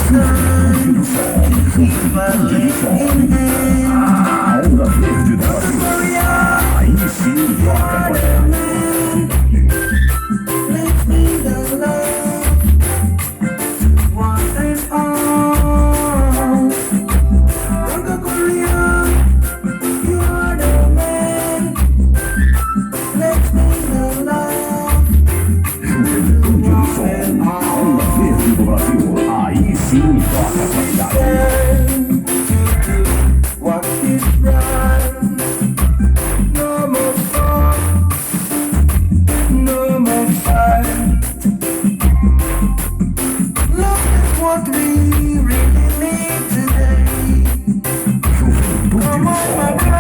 A onda verde do Brasil. Aí sim, toca Juventude do Sol. A onda verde do Brasil. Aí sim, toca a qualidade. What we really need today. Juventude do Come on, Sol. my